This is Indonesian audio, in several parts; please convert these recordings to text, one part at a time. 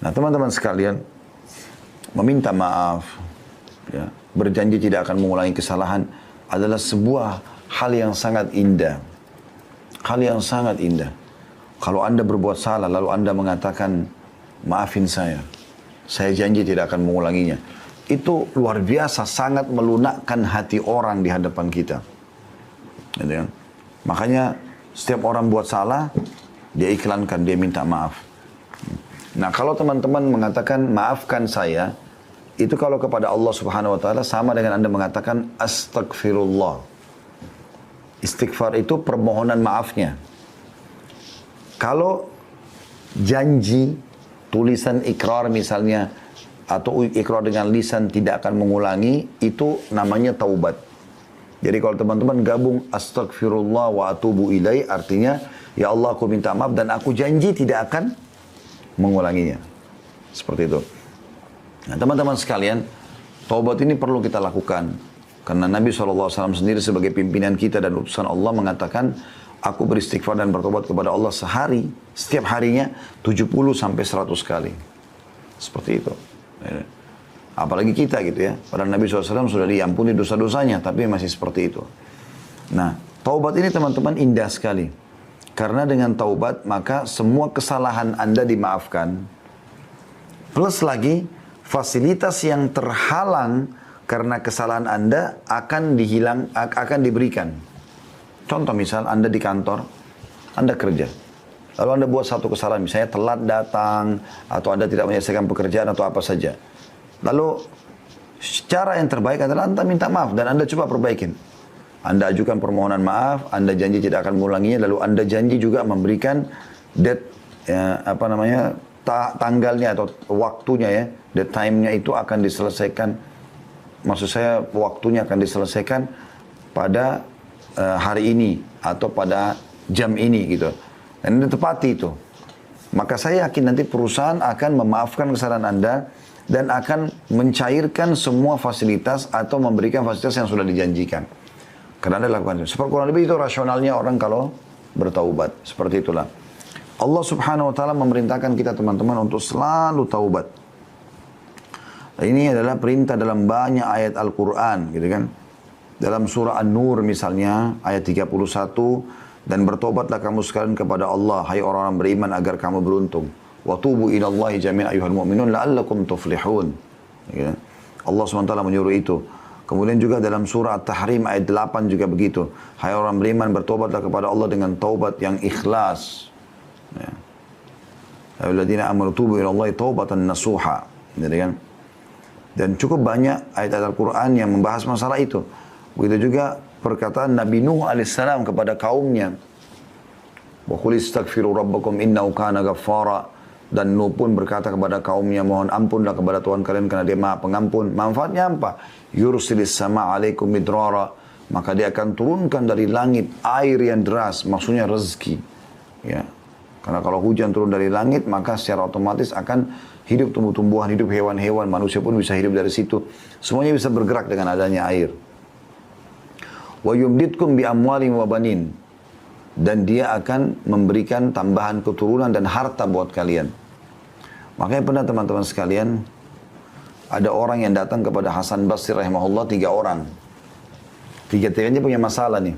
Nah, teman-teman sekalian, meminta maaf, ya, berjanji tidak akan mengulangi kesalahan adalah sebuah hal yang sangat indah. Hal yang sangat indah. Kalau Anda berbuat salah, lalu Anda mengatakan, maafin saya janji tidak akan mengulanginya. Itu luar biasa, sangat melunakkan hati orang di hadapan kita. Gitu kan? Makanya setiap orang buat salah, dia iklankan, dia minta maaf. Nah, kalau teman-teman mengatakan maafkan saya, itu kalau kepada Allah Subhanahu wa taala sama dengan Anda mengatakan astagfirullah. Istighfar itu permohonan maafnya. Kalau janji, tulisan ikrar misalnya, atau ikrar dengan lisan tidak akan mengulangi, itu namanya taubat. Jadi kalau teman-teman gabung astagfirullah wa atubu ilai, artinya ya Allah aku minta maaf dan aku janji tidak akan mengulanginya. Seperti itu. Nah, teman-teman sekalian, taubat ini perlu kita lakukan. Karena Nabi SAW sendiri sebagai pimpinan kita dan utusan Allah mengatakan, aku beristighfar dan bertobat kepada Allah sehari, setiap harinya 70 sampai 100 kali. Seperti itu. Apalagi kita gitu ya. Padahal Nabi SAW sudah diampuni dosa-dosanya, tapi masih seperti itu. Nah, taubat ini teman-teman indah sekali. Karena dengan taubat, maka semua kesalahan Anda dimaafkan. Plus lagi, fasilitas yang terhalang karena kesalahan Anda akan diberikan. Contoh misal, Anda di kantor, Anda kerja. Lalu Anda buat satu kesalahan, misalnya telat datang, atau Anda tidak menyelesaikan pekerjaan atau apa saja. Lalu, cara yang terbaik adalah Anda minta maaf dan Anda coba perbaikin. Anda ajukan permohonan maaf, Anda janji tidak akan mengulanginya, lalu Anda janji juga memberikan date, tanggalnya atau waktunya ya, date time-nya itu akan diselesaikan. Maksud saya waktunya akan diselesaikan pada hari ini atau pada jam ini gitu. Dan Anda tepati itu. Maka saya yakin nanti perusahaan akan memaafkan kesalahan Anda dan akan mencairkan semua fasilitas atau memberikan fasilitas yang sudah dijanjikan. Karena Anda lakukan itu. Seperti kurang lebih itu rasionalnya orang kalau bertaubat. Seperti itulah. Allah Subhanahu wa taala memerintahkan kita teman-teman untuk selalu taubat. Ini adalah perintah dalam banyak ayat Al-Qur'an, gitu kan. Dalam surah An-Nur misalnya ayat 31, dan bertobatlah kamu sekalian kepada Allah hai orang-orang beriman agar kamu beruntung. Wa tubu ilallahi jami'an ayyuhal mu'minun la'allakum tuflihun. Gitu kan? Allah SWT menyuruh itu. Kemudian juga dalam surah At-Tahrim ayat 8 juga begitu. Hai orang beriman, bertobatlah kepada Allah dengan taubat yang ikhlas. Ya. Ayyuhalladzina amanu tubu ilallahi taubatan nasuha. Gitu kan? Dan cukup banyak ayat-ayat Al-Quran yang membahas masalah itu. Begitu juga perkataan Nabi Nuh alaihissalam kepada kaumnya. Wa qul istaghfiru rabbakum innahu kana ghaffara. Dan Nuh pun berkata kepada kaumnya, mohon ampunlah kepada Tuhan kalian karena dia maha pengampun. Manfaatnya apa? Yursilis sama alaikum midrara. Maka dia akan turunkan dari langit air yang deras, maksudnya rezeki. Ya. Karena kalau hujan turun dari langit, maka secara otomatis akan hidup tumbuh-tumbuhan, hidup hewan-hewan, manusia pun bisa hidup dari situ. Semuanya bisa bergerak dengan adanya air. Wa yumditkum bi amwalin wa banin. Dan dia akan memberikan tambahan keturunan dan harta buat kalian. Makanya pernah teman-teman sekalian, ada orang yang datang kepada Hasan Basri rahimahullah, 3 orang. Tiga-tiganya punya masalah nih.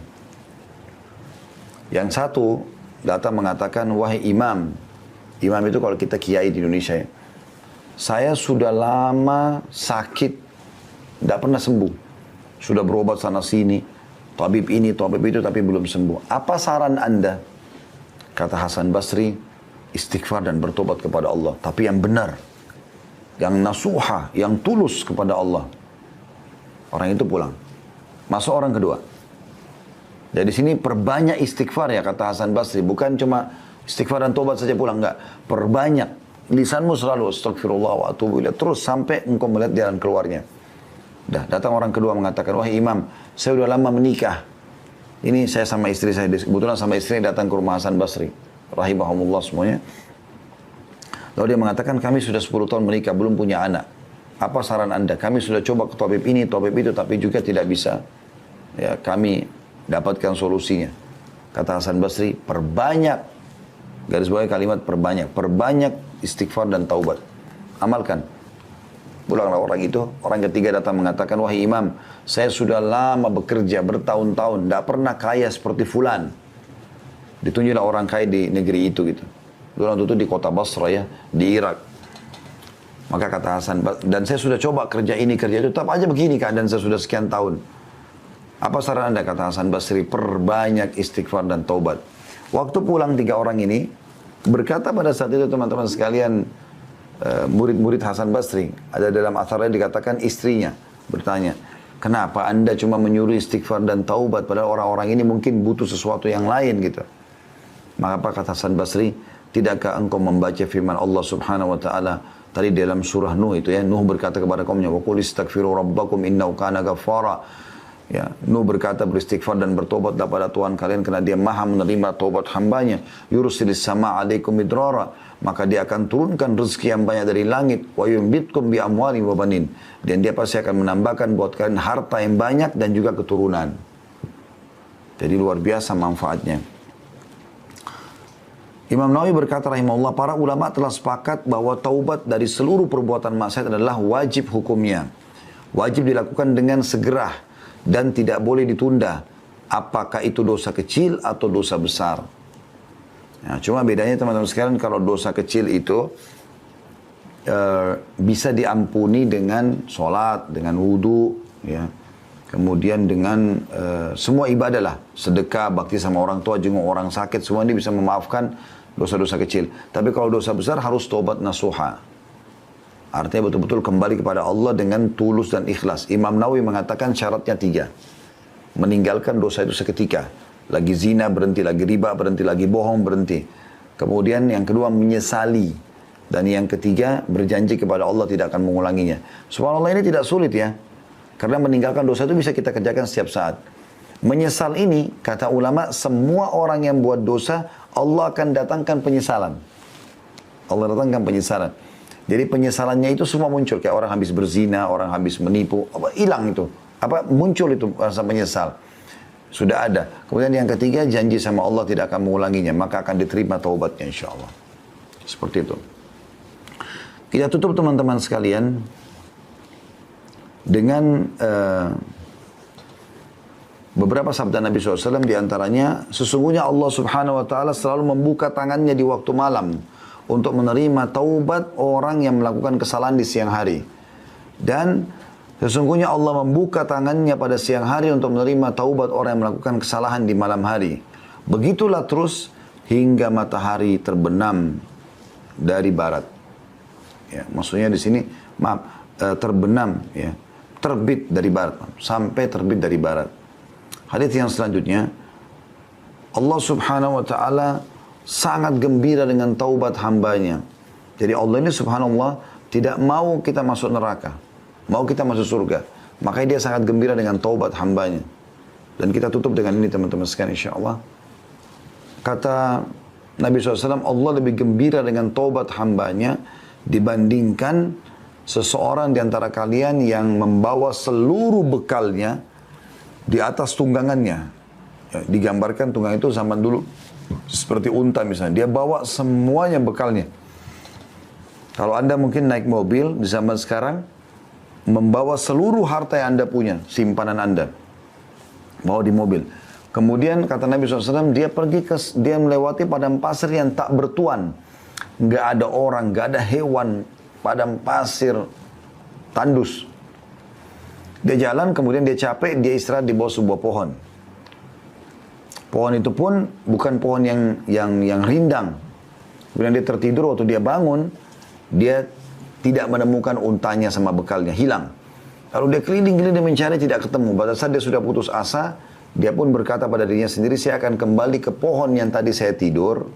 Yang satu datang mengatakan, wahai imam. Imam itu kalau kita kiai di Indonesia ya. Saya sudah lama sakit, tidak pernah sembuh. Sudah berobat sana sini, tabib ini, tabib itu, tapi belum sembuh. Apa saran Anda? Kata Hasan Basri, istighfar dan bertobat kepada Allah. Tapi yang benar, yang nasuha, yang tulus kepada Allah. Orang itu pulang. Masuk orang kedua. Dari sini perbanyak istighfar ya, kata Hasan Basri. Bukan cuma istighfar dan tobat saja pulang, enggak. Perbanyak. Lisanmu selalu astagfirullah wa atubu ilaih. Terus sampai engkau melihat jalan keluarnya. Datang orang kedua mengatakan, wahai imam, saya sudah lama menikah. Ini saya sama istri saya. Kebetulan sama istri datang ke rumah Hasan Basri. Rahimahumullah semuanya. Lalu dia mengatakan, kami sudah 10 tahun menikah, belum punya anak. Apa saran Anda? Kami sudah coba ke tabib ini, tabib itu, tapi juga tidak bisa. Ya, kami dapatkan solusinya. Kata Hasan Basri, perbanyak, garis bawah kalimat perbanyak istighfar dan taubat. Amalkan. Pulanglah orang itu, orang ketiga datang mengatakan, wahai imam, saya sudah lama bekerja bertahun-tahun, tidak pernah kaya seperti fulan. Ditunjuklah orang kaya di negeri itu gitu. Orang itu di kota Basra ya, di Irak. Maka kata Hasan, dan saya sudah coba kerja ini, kerja itu, tetap aja begini keadaan saya sudah sekian tahun. Apa saran Anda? Kata Hasan Basri, perbanyak istighfar dan taubat. Waktu pulang tiga orang ini, berkata pada saat itu teman-teman sekalian, murid-murid Hasan Basri, ada dalam atharnya dikatakan istrinya, bertanya, kenapa Anda cuma menyuruh istighfar dan taubat, padahal orang-orang ini mungkin butuh sesuatu yang lain gitu. Maka apa kata Hasan Basri, tidakkah engkau membaca firman Allah subhanahu wa ta'ala, tadi dalam surah Nuh itu ya, Nuh berkata kepada kaumnya, wa qul istaghfiru rabbakum innahu kana ghaffara. Ya, Nuh berkata beristighfar dan bertobatlah pada Tuhan kalian karena dia maha menerima taubat hambanya. Yursilis sama alaikum midrara, maka dia akan turunkan rezeki yang banyak dari langit. Wa yumbitkum bi amwali wa banin, dan dia pasti akan menambahkan buat kalian harta yang banyak dan juga keturunan. Jadi luar biasa manfaatnya. Imam Nawawi berkata rahimahullah, para ulama telah sepakat bahwa taubat dari seluruh perbuatan maksiat adalah wajib hukumnya. Wajib dilakukan dengan segera dan tidak boleh ditunda. Apakah itu dosa kecil atau dosa besar? Nah, cuma bedanya teman-teman sekalian, kalau dosa kecil itu bisa diampuni dengan sholat, dengan wudu, ya. Kemudian dengan semua ibadah lah, sedekah, bakti sama orang tua, jenguk orang sakit, semua ini bisa memaafkan dosa-dosa kecil. Tapi kalau dosa besar harus taubat nasuha. Artinya betul-betul kembali kepada Allah dengan tulus dan ikhlas. Imam Nawawi mengatakan syaratnya 3. Meninggalkan dosa itu seketika. Lagi zina berhenti, lagi riba berhenti, lagi bohong berhenti. Kemudian yang kedua menyesali. Dan yang ketiga berjanji kepada Allah tidak akan mengulanginya. Subhanallah, ini tidak sulit ya. Karena meninggalkan dosa itu bisa kita kerjakan setiap saat. Menyesal ini, kata ulama, semua orang yang buat dosa, Allah akan datangkan penyesalan. Allah datangkan penyesalan. Jadi penyesalannya itu semua muncul. Kayak orang habis berzina, orang habis menipu, hilang itu. Muncul itu rasa menyesal. Sudah ada. Kemudian yang ketiga, janji sama Allah tidak akan mengulanginya. Maka akan diterima taubatnya insya Allah. Seperti itu. Kita tutup teman-teman sekalian dengan beberapa sabda Nabi SAW, diantaranya, sesungguhnya Allah subhanahu wa ta'ala selalu membuka tangannya di waktu malam untuk menerima taubat orang yang melakukan kesalahan di siang hari. Dan sesungguhnya Allah membuka tangannya pada siang hari untuk menerima taubat orang yang melakukan kesalahan di malam hari. Begitulah terus hingga matahari terbenam dari barat. Ya, maksudnya di sini, terbenam, ya, terbit dari barat, sampai terbit dari barat. Hadits yang selanjutnya, Allah subhanahu wa ta'ala sangat gembira dengan taubat hambanya. Jadi Allah ini subhanallah tidak mau kita masuk neraka, mau kita masuk surga. Makanya dia sangat gembira dengan taubat hambanya. Dan kita tutup dengan ini teman-teman sekalian insyaAllah. Kata Nabi SAW, Allah lebih gembira dengan taubat hambanya dibandingkan seseorang di antara kalian yang membawa seluruh bekalnya di atas tunggangannya. Ya, digambarkan tunggang itu zaman dulu seperti unta misalnya. Dia bawa semuanya bekalnya. Kalau Anda mungkin naik mobil di zaman sekarang, membawa seluruh harta yang Anda punya, simpanan Anda, bawa di mobil. Kemudian kata Nabi SAW, dia melewati padang pasir yang tak bertuan. Nggak ada orang, nggak ada hewan, padang pasir tandus. Dia jalan, kemudian dia capek, dia istirahat di bawah sebuah pohon. Pohon itu pun bukan pohon yang rindang. Kemudian dia tertidur, waktu dia bangun, dia tidak menemukan untanya sama bekalnya, hilang. Lalu dia keliling-keliling mencari, tidak ketemu. Pada saat dia sudah putus asa, dia pun berkata pada dirinya sendiri, saya akan kembali ke pohon yang tadi saya tidur.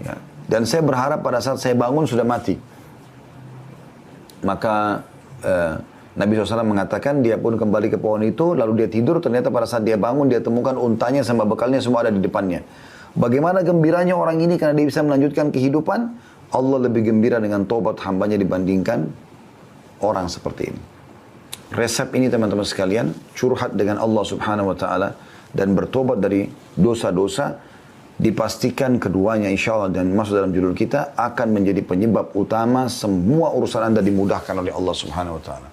Ya. Dan saya berharap pada saat saya bangun sudah mati. Maka Nabi SAW mengatakan dia pun kembali ke pohon itu, lalu dia tidur, ternyata pada saat dia bangun, dia temukan untanya sama bekalnya semua ada di depannya. Bagaimana gembiranya orang ini karena dia bisa melanjutkan kehidupan? Allah lebih gembira dengan taubat hambanya dibandingkan orang seperti ini. Resep ini teman-teman sekalian, curhat dengan Allah Subhanahu wa ta'ala, dan bertobat dari dosa-dosa, dipastikan keduanya insya Allah dan masuk dalam judul kita akan menjadi penyebab utama semua urusan Anda dimudahkan oleh Allah Subhanahu Wa Taala.